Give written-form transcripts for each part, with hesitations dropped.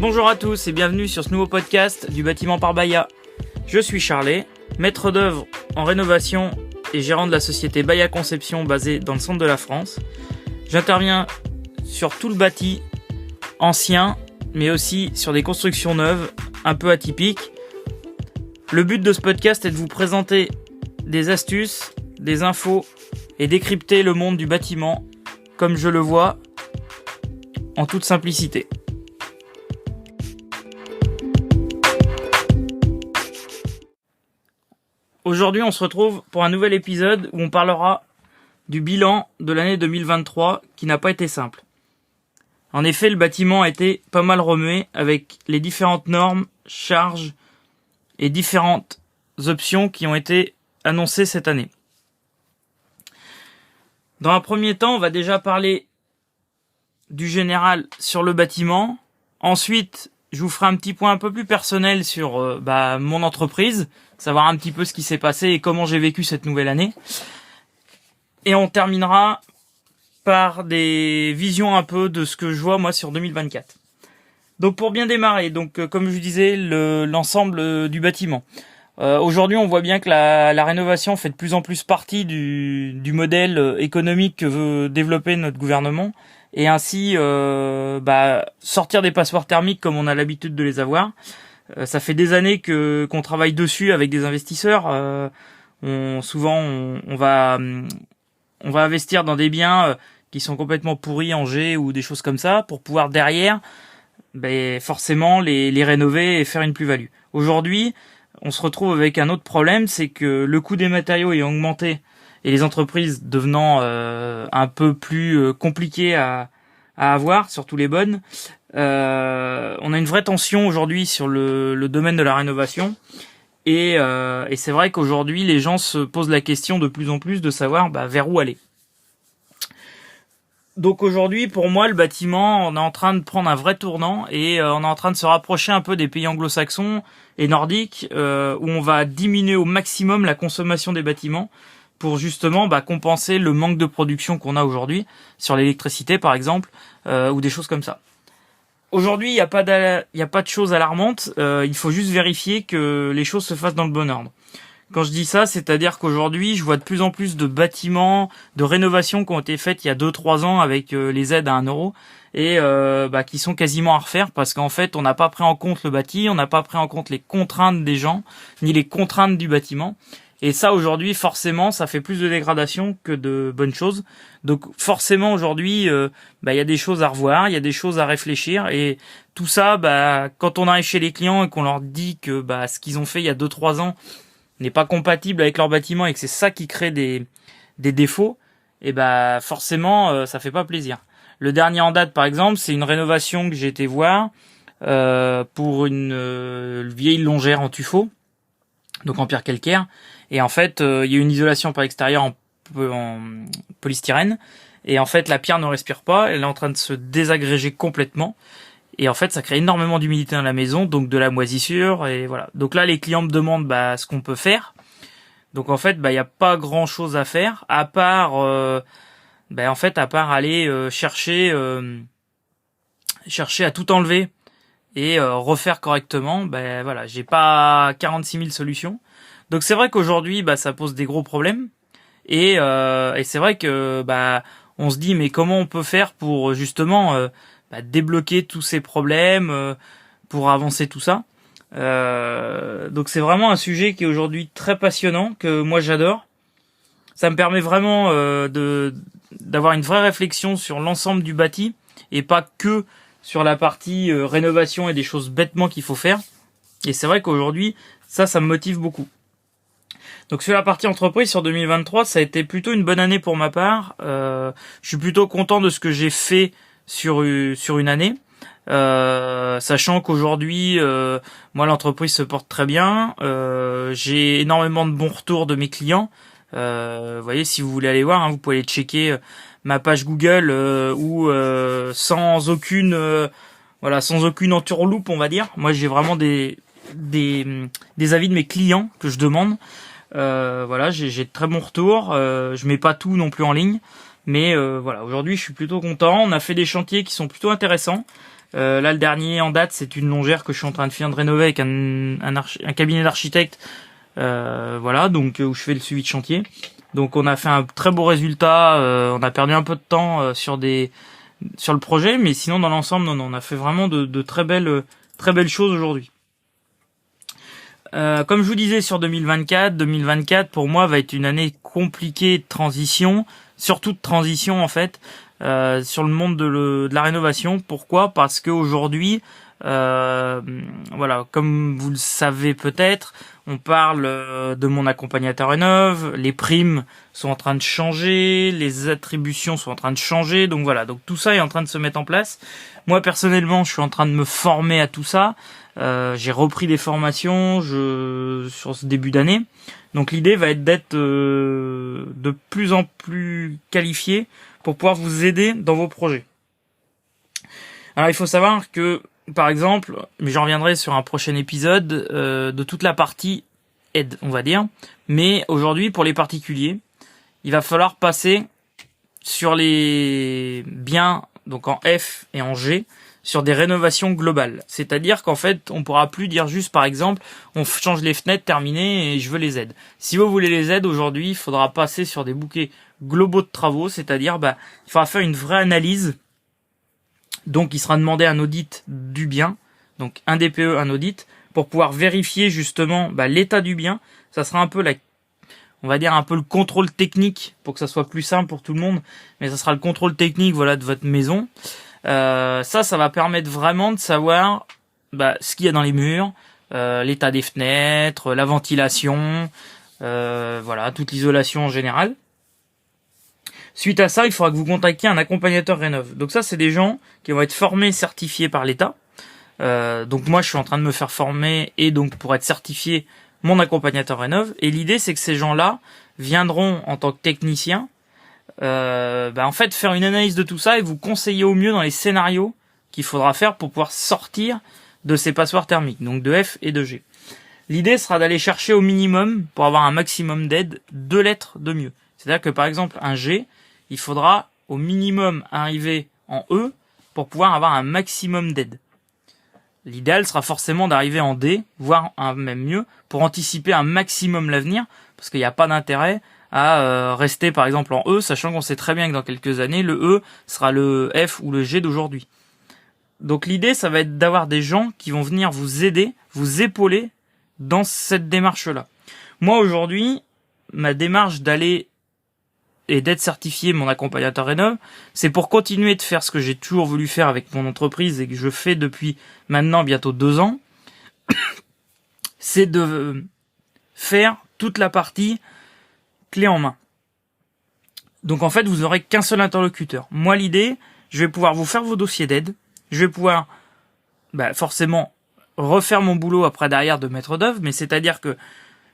Bonjour à tous et bienvenue sur ce nouveau podcast du bâtiment par Baya. Je suis Charlet, maître d'œuvre en rénovation et gérant de la société Baya Conception basée dans le centre de la France. J'interviens sur tout le bâti ancien, mais aussi sur des constructions neuves un peu atypiques. Le but de ce podcast est de vous présenter des astuces, des infos et décrypter le monde du bâtiment comme je le vois en toute simplicité. Aujourd'hui, on se retrouve pour un nouvel épisode où on parlera du bilan de l'année 2023 qui n'a pas été simple. En effet, le bâtiment a été pas mal remué avec les différentes normes, charges et différentes options qui ont été annoncées cette année. Dans un premier temps, on va déjà parler du général sur le bâtiment. Ensuite, je vous ferai un petit point un peu plus personnel sur mon entreprise, savoir un petit peu ce qui s'est passé et comment j'ai vécu cette nouvelle année. Et on terminera par des visions un peu de ce que je vois moi sur 2024. Donc pour bien démarrer, comme je vous disais, l'ensemble du bâtiment. Aujourd'hui, on voit bien que la rénovation fait de plus en plus partie du modèle économique que veut développer notre gouvernement. Et ainsi sortir des passoires thermiques comme on a l'habitude de les avoir. Ça fait des années qu'on travaille dessus avec des investisseurs. On va investir dans des biens qui sont complètement pourris en G ou des choses comme ça pour pouvoir derrière forcément les rénover et faire une plus-value. Aujourd'hui, on se retrouve avec un autre problème, c'est que le coût des matériaux ayant augmenté et les entreprises devenant un peu plus compliquées à avoir, surtout les bonnes, on a une vraie tension aujourd'hui sur le domaine de la rénovation et c'est vrai qu'aujourd'hui les gens se posent la question de plus en plus de savoir vers où aller. Donc aujourd'hui, pour moi, le bâtiment, on est en train de prendre un vrai tournant et on est en train de se rapprocher un peu des pays anglo-saxons et nordiques où on va diminuer au maximum la consommation des bâtiments pour justement compenser le manque de production qu'on a aujourd'hui sur l'électricité par exemple ou des choses comme ça. Aujourd'hui, il y a pas de choses alarmantes, il faut juste vérifier que les choses se fassent dans le bon ordre. Quand je dis ça, c'est-à-dire qu'aujourd'hui, je vois de plus en plus de bâtiments, de rénovations qui ont été faites il y a 2-3 ans avec les aides à 1 euro et qui sont quasiment à refaire parce qu'en fait, on n'a pas pris en compte le bâti, on n'a pas pris en compte les contraintes des gens, ni les contraintes du bâtiment. Et ça, aujourd'hui, forcément, ça fait plus de dégradation que de bonnes choses. Donc, forcément, aujourd'hui, il y a des choses à revoir, il y a des choses à réfléchir. Et tout ça, quand on arrive chez les clients et qu'on leur dit que ce qu'ils ont fait il y a 2-3 ans n'est pas compatible avec leur bâtiment et que c'est ça qui crée des défauts, et forcément, ça fait pas plaisir. Le dernier en date, par exemple, c'est une rénovation que j'ai été voir pour une vieille longère en tuffeau, donc en pierre calcaire. Et en fait, il y a une isolation par l'extérieur en polystyrène. Et en fait, la pierre ne respire pas. Elle est en train de se désagréger complètement. Et en fait, ça crée énormément d'humidité dans la maison, donc de la moisissure. Et voilà. Donc là, les clients me demandent ce qu'on peut faire. Donc en fait, il n'y a pas grand-chose à faire, à part aller chercher à tout enlever et refaire correctement. J'ai pas 46 000 solutions. Donc c'est vrai qu'aujourd'hui ça pose des gros problèmes et c'est vrai que on se dit mais comment on peut faire pour justement débloquer tous ces problèmes pour avancer tout ça. Donc c'est vraiment un sujet qui est aujourd'hui très passionnant, que moi j'adore. Ça me permet vraiment d'avoir une vraie réflexion sur l'ensemble du bâti et pas que sur la partie rénovation et des choses bêtement qu'il faut faire. Et c'est vrai qu'aujourd'hui ça me motive beaucoup. Donc sur la partie entreprise, sur 2023, ça a été plutôt une bonne année pour ma part. Je suis plutôt content de ce que j'ai fait sur une année, sachant qu'aujourd'hui, moi l'entreprise se porte très bien. J'ai énormément de bons retours de mes clients. Vous voyez, si vous voulez aller voir, vous pouvez aller checker ma page Google où sans aucune entourloupe, on va dire. Moi, j'ai vraiment des avis de mes clients que je demande. J'ai de très bons retours. Je mets pas tout non plus en ligne, mais aujourd'hui je suis plutôt content. On a fait des chantiers qui sont plutôt intéressants. Là, le dernier en date, c'est une longère que je suis en train de finir de rénover avec un cabinet d'architecte. Voilà, donc où je fais le suivi de chantier. Donc on a fait un très beau résultat. On a perdu un peu de temps sur le projet, mais sinon dans l'ensemble, non, on a fait vraiment de très belles choses aujourd'hui. Comme je vous disais sur 2024 pour moi va être une année compliquée de transition, surtout de transition en fait, sur le monde de la rénovation. Pourquoi ? Parce qu'aujourd'hui, voilà, comme vous le savez peut-être, on parle de mon accompagnateur rénov, les primes sont en train de changer, les attributions sont en train de changer, donc voilà, donc tout ça est en train de se mettre en place. Moi personnellement, je suis en train de me former à tout ça. J'ai repris des formations sur ce début d'année. Donc l'idée va être d'être de plus en plus qualifié pour pouvoir vous aider dans vos projets. Alors il faut savoir que, par exemple, mais j'en reviendrai sur un prochain épisode, de toute la partie aide, on va dire. Mais aujourd'hui, pour les particuliers, il va falloir passer sur les biens, donc en F et en G, sur des rénovations globales. C'est-à-dire qu'en fait, on pourra plus dire juste, par exemple, on change les fenêtres, terminé, et je veux les aides. Si vous voulez les aides aujourd'hui, il faudra passer sur des bouquets globaux de travaux, c'est-à-dire, il faudra faire une vraie analyse. Donc, il sera demandé un audit du bien, donc un DPE, un audit, pour pouvoir vérifier justement l'état du bien. Ça sera un peu on va dire un peu le contrôle technique, pour que ça soit plus simple pour tout le monde, mais ça sera le contrôle technique, voilà, de votre maison. Ça va permettre vraiment de savoir ce qu'il y a dans les murs, l'état des fenêtres, la ventilation, voilà, toute l'isolation en général. Suite à ça, il faudra que vous contactiez un accompagnateur rénov. Donc ça, c'est des gens qui vont être formés, certifiés par l'État. Donc moi, je suis en train de me faire former et donc pour être certifié, mon accompagnateur rénov. Et l'idée, c'est que ces gens-là viendront en tant que techniciens en fait faire une analyse de tout ça et vous conseiller au mieux dans les scénarios qu'il faudra faire pour pouvoir sortir de ces passoires thermiques, donc de F et de G. L'idée sera d'aller chercher au minimum, pour avoir un maximum d'aide, 2 lettres de mieux. C'est-à-dire que par exemple un G, il faudra au minimum arriver en E pour pouvoir avoir un maximum d'aide. L'idéal sera forcément d'arriver en D, voire même mieux, pour anticiper un maximum l'avenir, parce qu'il n'y a pas d'intérêt à rester par exemple en E, sachant qu'on sait très bien que dans quelques années, le E sera le F ou le G d'aujourd'hui. Donc l'idée, ça va être d'avoir des gens qui vont venir vous aider, vous épauler dans cette démarche-là. Moi aujourd'hui, ma démarche d'aller et d'être certifié mon accompagnateur rénov, c'est pour continuer de faire ce que j'ai toujours voulu faire avec mon entreprise et que je fais depuis maintenant bientôt 2 ans, c'est de faire toute la partie clé en main. Donc en fait, vous n'aurez qu'un seul interlocuteur. Moi, l'idée, je vais pouvoir vous faire vos dossiers d'aide, je vais pouvoir forcément refaire mon boulot après derrière de maître d'œuvre, mais c'est-à-dire que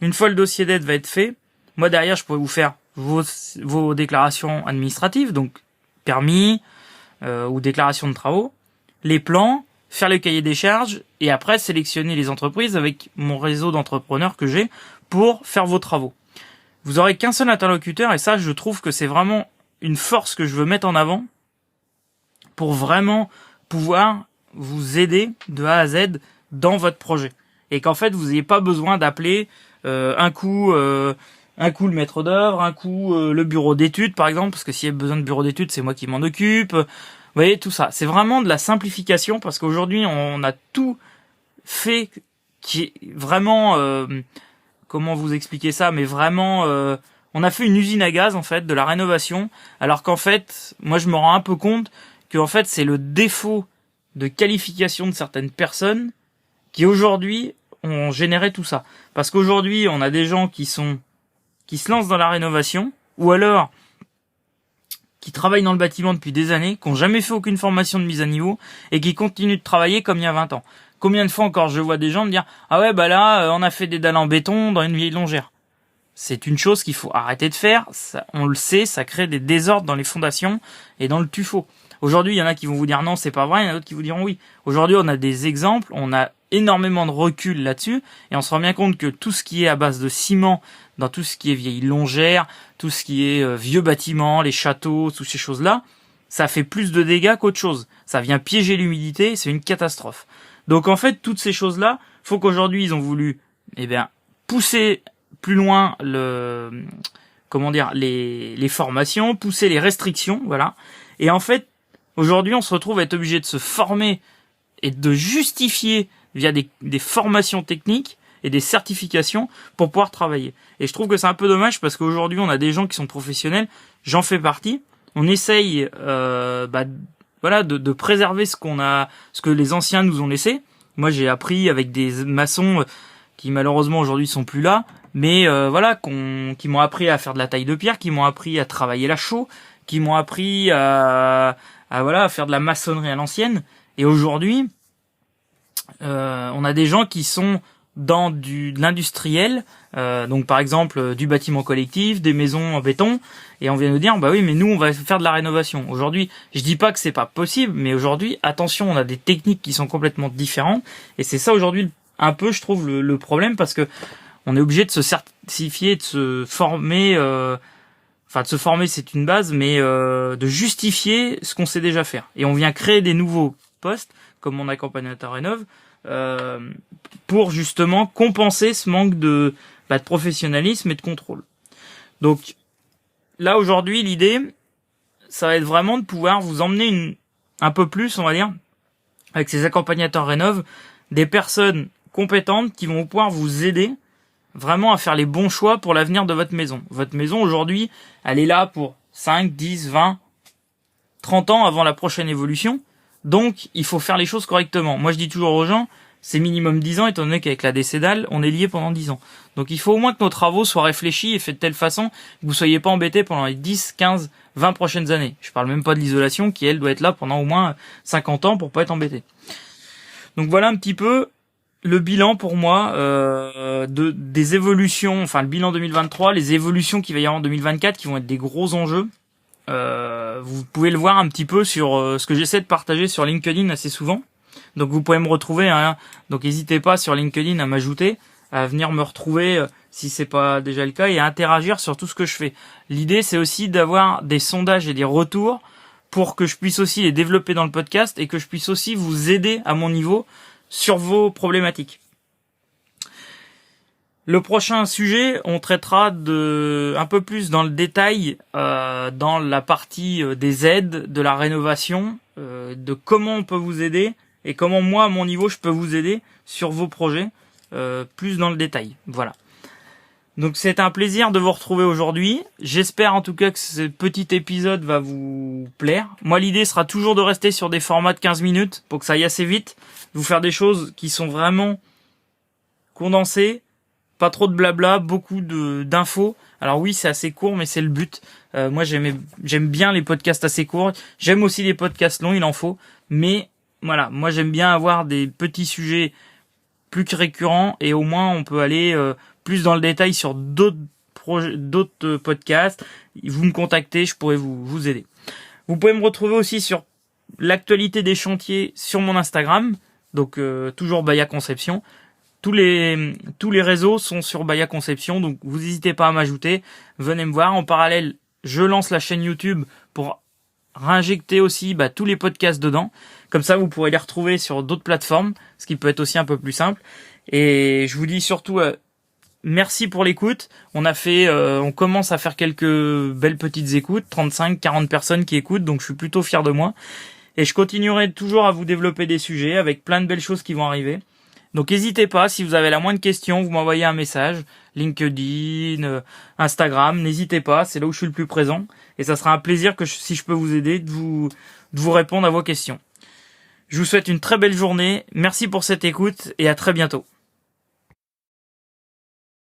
une fois le dossier d'aide va être fait, moi derrière, je pourrais vous faire vos déclarations administratives, donc permis ou déclaration de travaux, les plans, faire le cahier des charges et après sélectionner les entreprises avec mon réseau d'entrepreneurs que j'ai pour faire vos travaux. Vous aurez qu'un seul interlocuteur et ça, je trouve que c'est vraiment une force que je veux mettre en avant pour vraiment pouvoir vous aider de A à Z dans votre projet et qu'en fait vous n'ayez pas besoin d'appeler un coup le maître d'œuvre, un coup le bureau d'études par exemple, parce que s'il y a besoin de bureau d'études, c'est moi qui m'en occupe. Vous voyez, tout ça. C'est vraiment de la simplification parce qu'aujourd'hui, on a tout fait qui est vraiment... comment vous expliquer ça, mais vraiment... on a fait une usine à gaz, en fait, de la rénovation, alors qu'en fait, moi, je me rends un peu compte que en fait, c'est le défaut de qualification de certaines personnes qui, aujourd'hui, ont généré tout ça. Parce qu'aujourd'hui, on a des gens qui se lancent dans la rénovation, ou alors qui travaillent dans le bâtiment depuis des années, qui n'ont jamais fait aucune formation de mise à niveau, et qui continuent de travailler comme il y a 20 ans. Combien de fois encore je vois des gens me dire « Ah ouais, là, on a fait des dalles en béton dans une vieille longère. » C'est une chose qu'il faut arrêter de faire, ça, on le sait, ça crée des désordres dans les fondations et dans le tuffeau. Aujourd'hui, il y en a qui vont vous dire « Non, c'est pas vrai », il y en a d'autres qui vous diront « Oui ». Aujourd'hui, on a des exemples, on a énormément de recul là-dessus, et on se rend bien compte que tout ce qui est à base de ciment, dans tout ce qui est vieille longère, tout ce qui est vieux bâtiments, les châteaux, toutes ces choses-là, ça fait plus de dégâts qu'autre chose. Ça vient piéger l'humidité, c'est une catastrophe. Donc en fait, toutes ces choses-là, faut qu'aujourd'hui ils ont voulu, pousser plus loin les formations, pousser les restrictions, voilà. Et en fait, aujourd'hui, on se retrouve à être obligé de se former et de justifier via des formations techniques et des certifications pour pouvoir travailler. Et je trouve que c'est un peu dommage parce qu'aujourd'hui, on a des gens qui sont professionnels, j'en fais partie. On essaye, de préserver ce que les anciens nous ont laissé. Moi, j'ai appris avec des maçons qui malheureusement aujourd'hui sont plus là, mais qui m'ont appris à faire de la taille de pierre, qui m'ont appris à travailler la chaux, qui m'ont appris à faire de la maçonnerie à l'ancienne. Et aujourd'hui, on a des gens qui sont dans de l'industriel, donc par exemple du bâtiment collectif, des maisons en béton, et on vient nous dire bah oui mais nous on va faire de la rénovation. Aujourd'hui, je dis pas que c'est pas possible, mais aujourd'hui attention, on a des techniques qui sont complètement différentes, et c'est ça aujourd'hui un peu je trouve le problème, parce que on est obligé de se certifier, de se former, de se former c'est une base, mais de justifier ce qu'on sait déjà faire, et on vient créer des nouveaux postes comme mon accompagnateur rénov pour justement compenser ce manque de professionnalisme et de contrôle. Donc là aujourd'hui l'idée ça va être vraiment de pouvoir vous emmener un peu plus, on va dire, avec ces accompagnateurs rénov, des personnes compétentes qui vont pouvoir vous aider vraiment à faire les bons choix pour l'avenir de votre maison. Votre maison aujourd'hui elle est là pour 5, 10, 20, 30 ans avant la prochaine évolution. Donc, il faut faire les choses correctement. Moi, je dis toujours aux gens, c'est minimum 10 ans, étant donné qu'avec la décédale, on est lié pendant 10 ans. Donc, il faut au moins que nos travaux soient réfléchis et faits de telle façon que vous soyez pas embêtés pendant les 10, 15, 20 prochaines années. Je parle même pas de l'isolation qui, elle, doit être là pendant au moins 50 ans pour pas être embêté. Donc, voilà un petit peu le bilan pour moi des évolutions, enfin, le bilan 2023, les évolutions qu'il va y avoir en 2024 qui vont être des gros enjeux. Vous pouvez le voir un petit peu sur ce que j'essaie de partager sur LinkedIn assez souvent. Donc vous pouvez me retrouver, hein. Donc n'hésitez pas sur LinkedIn à m'ajouter, à venir me retrouver si c'est pas déjà le cas, et à interagir sur tout ce que je fais. L'idée c'est aussi d'avoir des sondages et des retours pour que je puisse aussi les développer dans le podcast et que je puisse aussi vous aider à mon niveau sur vos problématiques. Le prochain sujet, on traitera un peu plus dans le détail dans la partie des aides, de la rénovation, de comment on peut vous aider et comment moi, à mon niveau, je peux vous aider sur vos projets, plus dans le détail. Voilà. Donc c'est un plaisir de vous retrouver aujourd'hui. J'espère en tout cas que ce petit épisode va vous plaire. Moi, l'idée sera toujours de rester sur des formats de 15 minutes pour que ça aille assez vite, vous faire des choses qui sont vraiment condensées. Pas trop de blabla, beaucoup d'infos. Alors oui, c'est assez court, mais c'est le but. Moi, j'aime bien les podcasts assez courts. J'aime aussi les podcasts longs, il en faut. Mais voilà, moi j'aime bien avoir des petits sujets plus récurrents, et au moins on peut aller plus dans le détail sur d'autres projets, d'autres podcasts. Vous me contactez, je pourrais vous aider. Vous pouvez me retrouver aussi sur l'actualité des chantiers sur mon Instagram. Donc toujours Baya Conception. Tous les réseaux sont sur Baya Conception, donc vous n'hésitez pas à m'ajouter, venez me voir. En parallèle, je lance la chaîne YouTube pour réinjecter aussi tous les podcasts dedans. Comme ça, vous pourrez les retrouver sur d'autres plateformes, ce qui peut être aussi un peu plus simple. Et je vous dis surtout merci pour l'écoute. On commence à faire quelques belles petites écoutes, 35, 40 personnes qui écoutent, donc je suis plutôt fier de moi. Et je continuerai toujours à vous développer des sujets avec plein de belles choses qui vont arriver. Donc n'hésitez pas, si vous avez la moindre question, vous m'envoyez un message, LinkedIn, Instagram, n'hésitez pas, c'est là où je suis le plus présent, et ça sera un plaisir si je peux vous aider, de vous répondre à vos questions. Je vous souhaite une très belle journée, merci pour cette écoute, et à très bientôt.